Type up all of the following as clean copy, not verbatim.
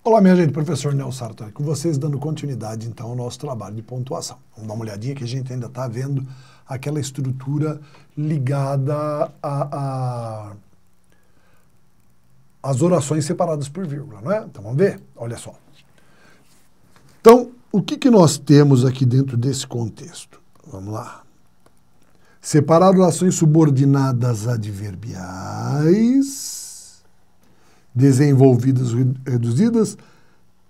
Olá, minha gente, professor Nelson Sartori, com vocês dando continuidade, então, ao nosso trabalho de pontuação. Vamos dar uma olhadinha que a gente ainda está vendo aquela estrutura ligada às orações separadas por vírgula, não é? Então, vamos ver? Olha só. Então, o que nós temos aqui dentro desse contexto? Vamos lá. Separar orações subordinadas adverbiais desenvolvidas reduzidas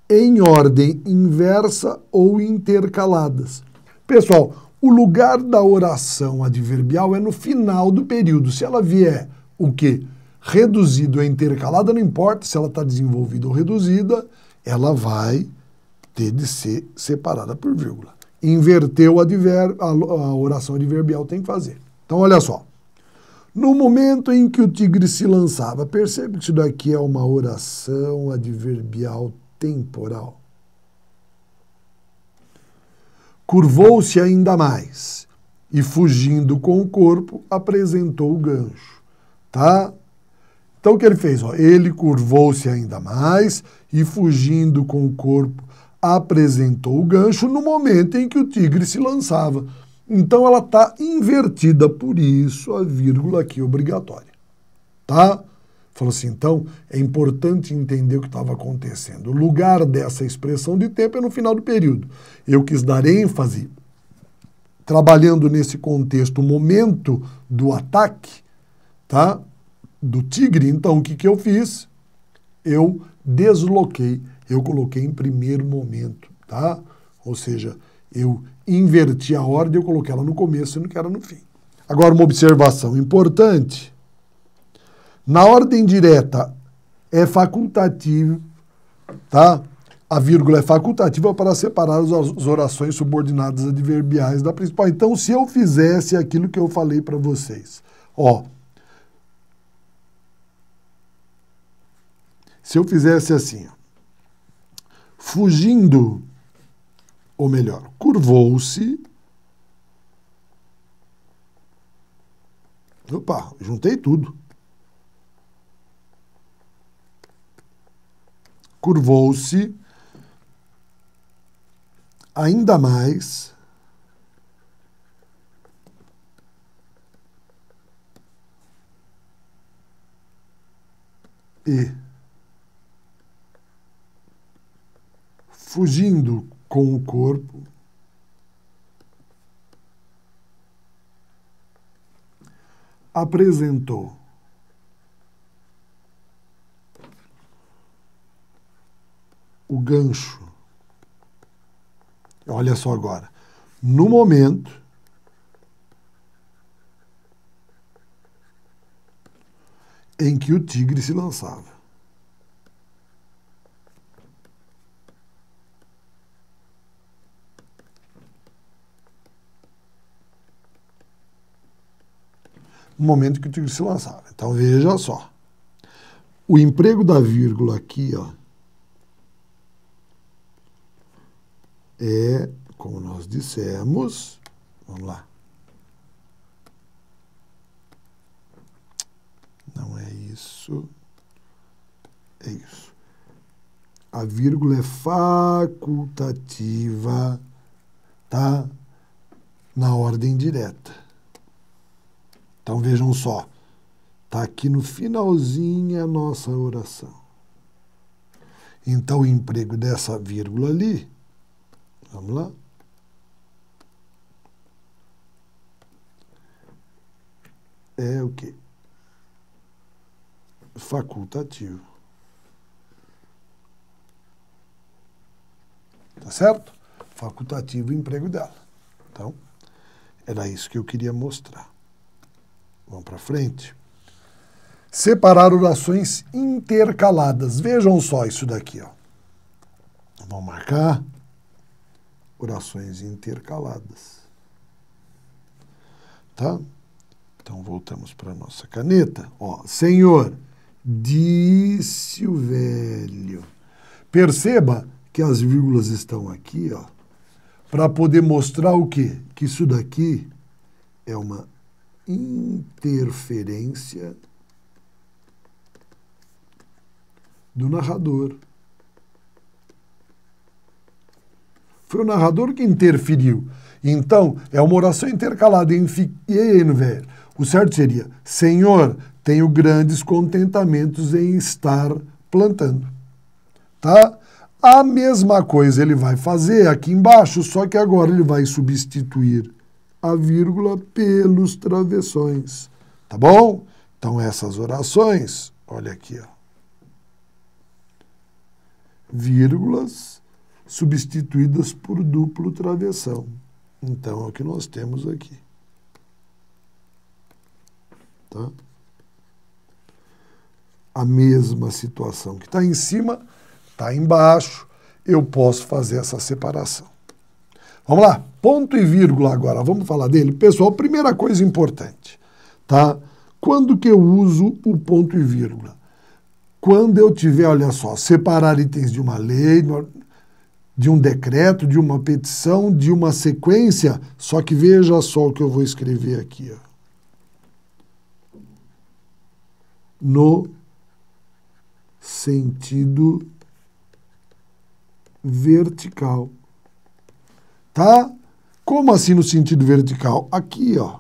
em ordem inversa ou intercaladas. Pessoal, o lugar da oração adverbial é no final do período. Se ela vier o quê? Reduzida ou intercalada, não importa se ela está desenvolvida ou reduzida, ela vai ter de ser separada por vírgula. Inverteu a oração adverbial tem que fazer. Então, olha só. No momento em que o tigre se lançava, percebe que isso daqui é uma oração adverbial temporal. Curvou-se ainda mais e, fugindo com o corpo, apresentou o gancho. Tá? Então, o que ele fez? Ó, ele curvou-se ainda mais e, fugindo com o corpo, apresentou o gancho no momento em que o tigre se lançava. Então, ela está invertida, por isso a vírgula aqui é obrigatória. Tá? Falou assim, então, é importante entender o que estava acontecendo. O lugar dessa expressão de tempo é no final do período. Eu quis dar ênfase, trabalhando nesse contexto, o momento do ataque, tá? Do tigre. Então, o que eu fiz? Eu desloquei, eu coloquei em primeiro momento, tá? Ou seja, eu inverti a ordem, eu coloquei ela no começo, sendo que era no fim. Agora, uma observação importante. Na ordem direta é facultativo, tá? A vírgula é facultativa para separar as orações subordinadas adverbiais da principal. Então, se eu fizesse aquilo que eu falei para vocês, ó, se eu fizesse assim, ó, fugindo, ou melhor, curvou-se. Opa, juntei tudo. Curvou-se ainda mais e, fugindo com o corpo, apresentou o gancho. Olha só agora. No momento em que o tigre se lançava. No momento que o tigre se lançava. Então, veja só. O emprego da vírgula aqui, ó, é, como nós dissemos, vamos lá. Não é isso. É isso. A vírgula é facultativa, tá? Na ordem direta. Então, vejam só. Está aqui no finalzinho a nossa oração. Então, o emprego dessa vírgula ali, vamos lá. É o quê? Facultativo. Tá certo? Facultativo o emprego dela. Então, era isso que eu queria mostrar. Vamos para frente. Separar orações intercaladas. Vejam só isso daqui, ó. Vamos marcar orações intercaladas. Tá? Então, voltamos para a nossa caneta. Ó, Senhor, disse o velho. Perceba que as vírgulas estão aqui, ó, para poder mostrar o quê? Que isso daqui é uma interferência do narrador. Foi o narrador que interferiu. Então, é uma oração intercalada em ver. O certo seria: Senhor, tenho grandes contentamentos em estar plantando. Tá? A mesma coisa ele vai fazer aqui embaixo, só que agora ele vai substituir a vírgula pelos travessões. Tá bom? Então, essas orações, olha aqui, ó. Vírgulas substituídas por duplo travessão. Então, é o que nós temos aqui. Tá? A mesma situação que está em cima, está embaixo, eu posso fazer essa separação. Vamos lá, ponto e vírgula agora, vamos falar dele. Pessoal, primeira coisa importante, tá? Quando que eu uso o ponto e vírgula? Quando eu tiver, olha só, separar itens de uma lei, de um decreto, de uma petição, de uma sequência, só que veja só o que eu vou escrever aqui, ó. No sentido vertical. Tá? Como assim no sentido vertical? Aqui, ó.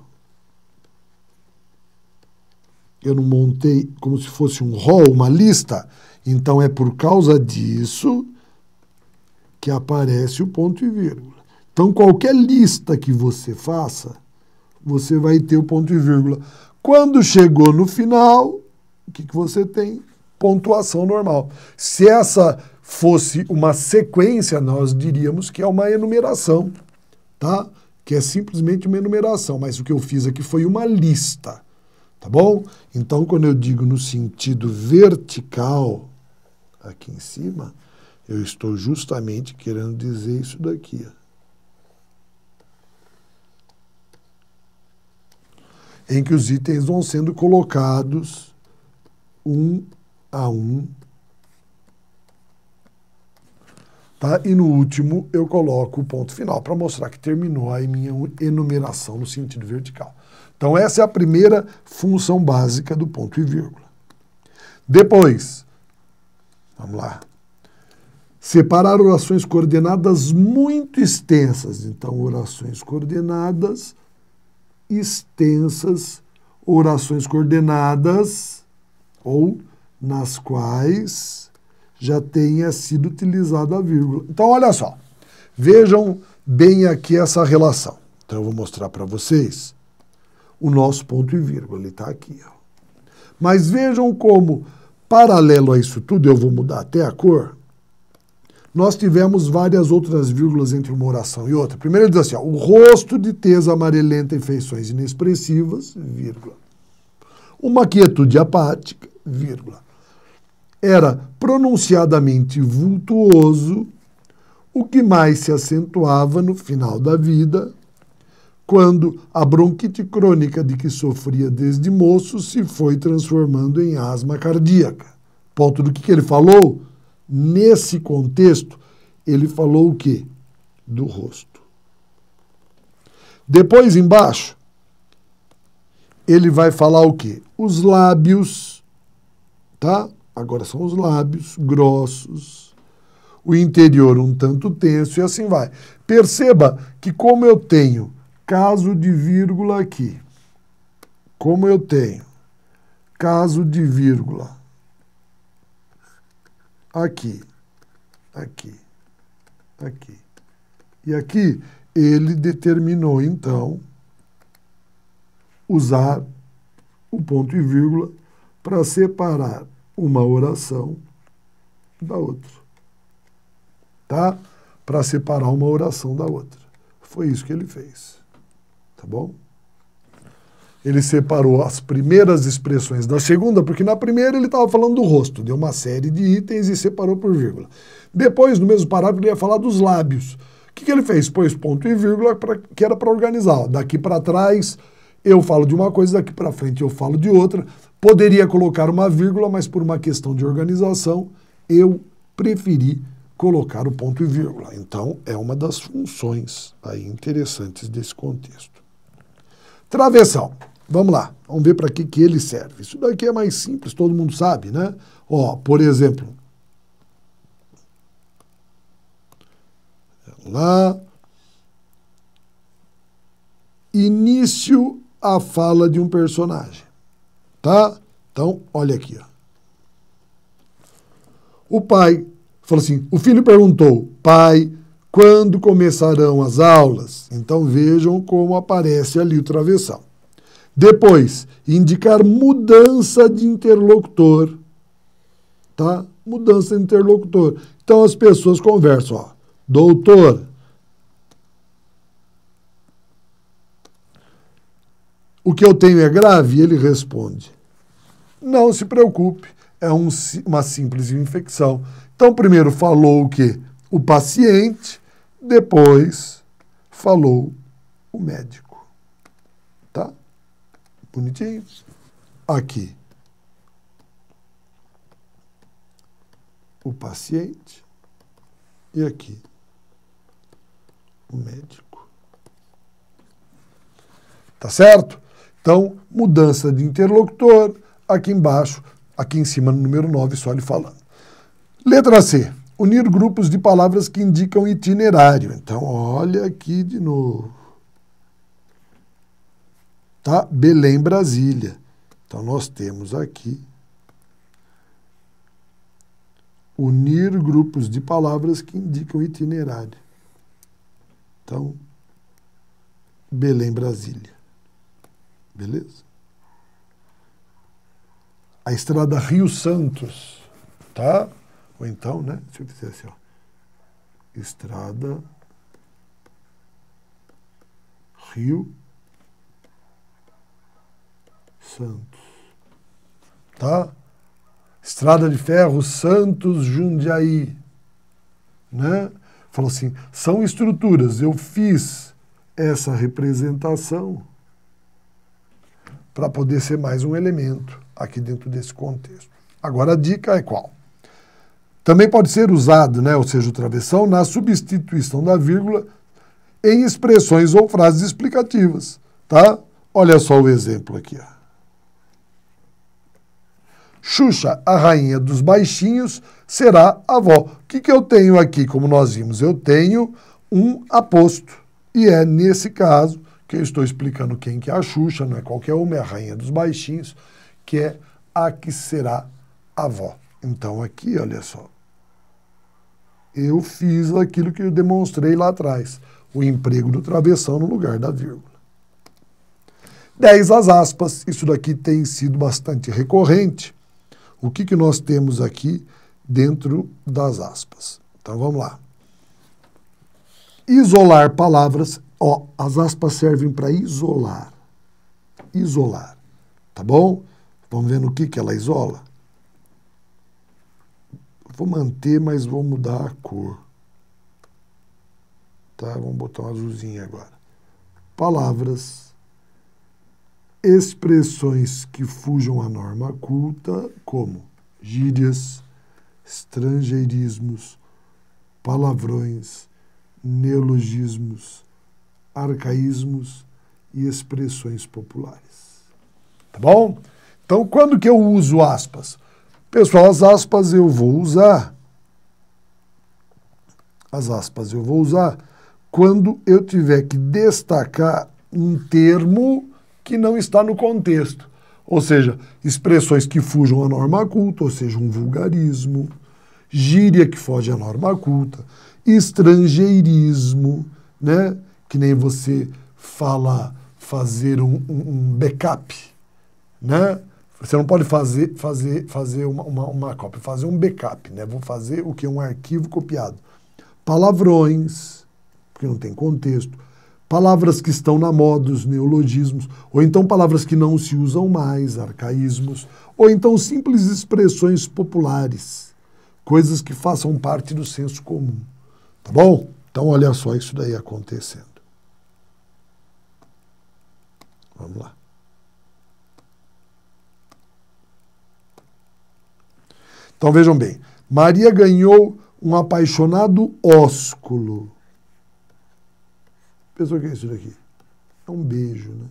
Eu não montei como se fosse um rol, uma lista. Então, é por causa disso que aparece o ponto e vírgula. Então, qualquer lista que você faça, você vai ter o ponto e vírgula. Quando chegou no final, o que você tem? Pontuação normal. Se essa fosse uma sequência, nós diríamos que é uma enumeração, tá? Que é simplesmente uma enumeração, mas o que eu fiz aqui foi uma lista, tá bom? Então, quando eu digo no sentido vertical, aqui em cima, eu estou justamente querendo dizer isso daqui, ó. Em que os itens vão sendo colocados um a um, tá? E no último eu coloco o ponto final para mostrar que terminou a minha enumeração no sentido vertical. Então essa é a primeira função básica do ponto e vírgula. Depois, vamos lá, separar orações coordenadas muito extensas. Então, orações coordenadas extensas, orações coordenadas ou nas quais já tenha sido utilizada a vírgula. Então, olha só, vejam bem aqui essa relação. Então, eu vou mostrar para vocês o nosso ponto e vírgula, ele está aqui, ó. Mas vejam como, paralelo a isso tudo, eu vou mudar até a cor, nós tivemos várias outras vírgulas entre uma oração e outra. Primeiro ele diz assim, ó, o rosto de tez amarelenta e feições inexpressivas, vírgula. Uma quietude apática, vírgula. Era pronunciadamente vultuoso, o que mais se acentuava no final da vida, quando a bronquite crônica de que sofria desde moço se foi transformando em asma cardíaca. Ponto do que ele falou? Nesse contexto, ele falou o quê? Do rosto. Depois, embaixo, ele vai falar o quê? Os lábios, tá? Agora são os lábios grossos, o interior um tanto tenso e assim vai. Perceba que como eu tenho caso de vírgula aqui, como eu tenho caso de vírgula aqui, aqui, aqui. E aqui ele determinou, então, usar o ponto e vírgula para separar uma oração da outra. Tá? Para separar uma oração da outra. Foi isso que ele fez. Tá bom? Ele separou as primeiras expressões da segunda, porque na primeira ele estava falando do rosto, deu uma série de itens e separou por vírgula. Depois, no mesmo parágrafo, ele ia falar dos lábios. O que ele fez? Pôs ponto e vírgula, que era para organizar. Ó, daqui para trás eu falo de uma coisa, daqui para frente eu falo de outra. Poderia colocar uma vírgula, mas por uma questão de organização, eu preferi colocar o ponto e vírgula. Então, é uma das funções aí interessantes desse contexto. Travessão. Vamos lá, vamos ver para que ele serve. Isso daqui é mais simples, todo mundo sabe, né? Ó, por exemplo, lá. Início a fala de um personagem, tá? Então, olha aqui, ó. O pai falou assim, o filho perguntou, pai, quando começarão as aulas? Então vejam como aparece ali o travessão. Depois, indicar mudança de interlocutor, tá? Mudança de interlocutor. Então as pessoas conversam, ó. Doutor, o que eu tenho é grave? Ele responde, não se preocupe, é uma simples infecção. Então, primeiro falou o quê? O paciente, depois falou o médico. Tá? Bonitinho. Aqui. O paciente e aqui o médico. Tá certo? Então, mudança de interlocutor, aqui embaixo, aqui em cima no número 9, só ele falando. Letra C. Unir grupos de palavras que indicam itinerário. Então, olha aqui de novo. Tá? Belém, Brasília. Então, nós temos aqui unir grupos de palavras que indicam itinerário. Então, Belém, Brasília. Beleza? A estrada Rio Santos, tá? Ou então, né? Se eu fizer assim, ó. Estrada Rio Santos, tá? Estrada de Ferro Santos, Jundiaí, né? Falou assim, são estruturas, eu fiz essa representação para poder ser mais um elemento aqui dentro desse contexto. Agora a dica é qual? Também pode ser usado, né, ou seja, o travessão, na substituição da vírgula em expressões ou frases explicativas, tá? Olha só o exemplo aqui, ó. Xuxa, a rainha dos baixinhos, será avó. O que eu tenho aqui, como nós vimos? Eu tenho um aposto. E é nesse caso que eu estou explicando quem que é a Xuxa, não é qualquer uma, é a rainha dos baixinhos, que é a que será avó. Então aqui, olha só. Eu fiz aquilo que eu demonstrei lá atrás. O emprego do travessão no lugar da vírgula. 10 as aspas. Isso daqui tem sido bastante recorrente. O que nós temos aqui dentro das aspas? Então, vamos lá. Isolar palavras. Ó, as aspas servem para isolar. Isolar. Tá bom? Vamos ver no que ela isola. Vou manter, mas vou mudar a cor. Tá? Vamos botar um azulzinho agora. Palavras, expressões que fujam à norma culta, como gírias, estrangeirismos, palavrões, neologismos, arcaísmos e expressões populares. Tá bom? Então, quando que eu uso aspas? Pessoal, as aspas eu vou usar. As aspas eu vou usar quando eu tiver que destacar um termo que não está no contexto. Ou seja, expressões que fujam à norma culta, ou seja, um vulgarismo, gíria que foge à norma culta, estrangeirismo, né? Que nem você fazer um backup, né? Você não pode fazer uma cópia, fazer um backup, né? Vou fazer o que? Um arquivo copiado. Palavrões, porque não tem contexto. Palavras que estão na moda, os neologismos, ou então palavras que não se usam mais, arcaísmos, ou então simples expressões populares, coisas que façam parte do senso comum. Tá bom? Então, olha só isso daí acontecendo. Vamos lá. Então, vejam bem. Maria ganhou um apaixonado ósculo. Pensou o que é isso daqui? É um beijo, né?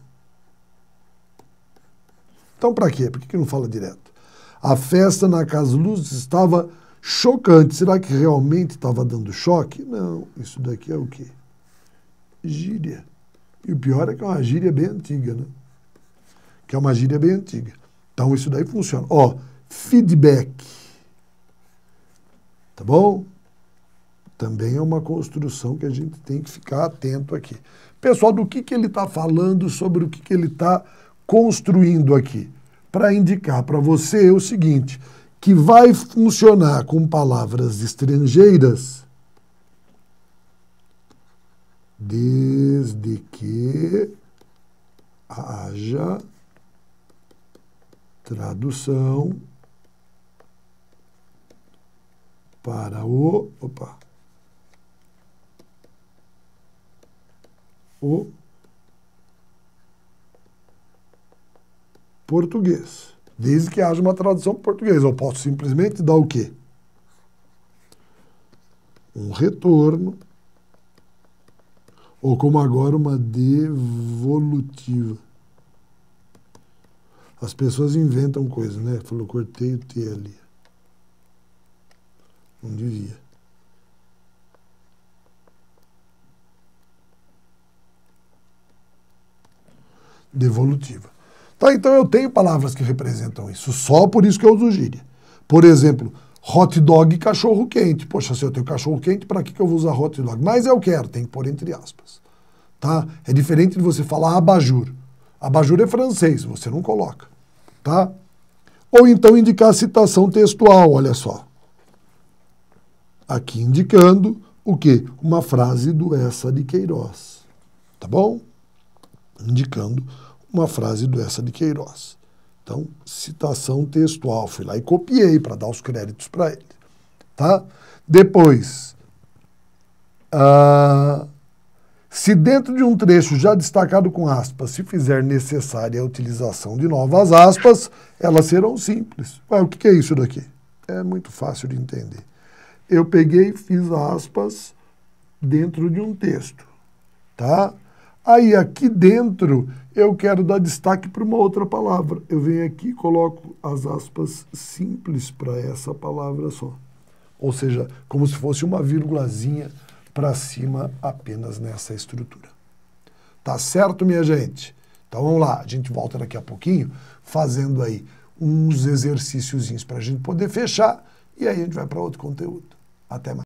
Então, para quê? Por que não fala direto? A festa na Casa Luz estava Chocante. Será que realmente estava dando choque? Não, isso daqui é o quê? Gíria. E o pior é que é uma gíria bem antiga, né? Que é uma gíria bem antiga. Então isso daí funciona. Ó, feedback. Tá bom? Também é uma construção que a gente tem que ficar atento aqui. Pessoal, do que ele está falando, sobre o que ele está construindo aqui? Para indicar para você o seguinte, que vai funcionar com palavras estrangeiras desde que haja tradução para o português. Desde que haja uma tradução para o português. Eu posso simplesmente dar o quê? Um retorno, ou como agora, uma devolutiva. As pessoas inventam coisas, né? Falou, cortei o T ali. Não devia. Devolutiva. Tá, então eu tenho palavras que representam isso, só por isso que eu uso gíria. Por exemplo, hot dog e cachorro quente. Poxa, se eu tenho cachorro quente, para que eu vou usar hot dog? Mas eu quero, tem que pôr entre aspas. Tá? É diferente de você falar abajur. Abajur é francês, você não coloca. Tá? Ou então indicar citação textual, olha só. Aqui indicando o quê? Uma frase do Eça de Queiroz. Tá bom? Indicando uma frase do Eça de Queiroz. Então, citação textual. Fui lá e copiei para dar os créditos para ele. Tá? Depois, se dentro de um trecho já destacado com aspas, se fizer necessária a utilização de novas aspas, elas serão simples. Ué, o que é isso daqui? É muito fácil de entender. Eu peguei e fiz aspas dentro de um texto. Tá? Aí, aqui dentro, eu quero dar destaque para uma outra palavra. Eu venho aqui e coloco as aspas simples para essa palavra só. Ou seja, como se fosse uma vírgulazinha para cima apenas nessa estrutura. Tá certo, minha gente? Então, vamos lá. A gente volta daqui a pouquinho fazendo aí uns exercíciozinhos para a gente poder fechar e aí a gente vai para outro conteúdo. Até mais.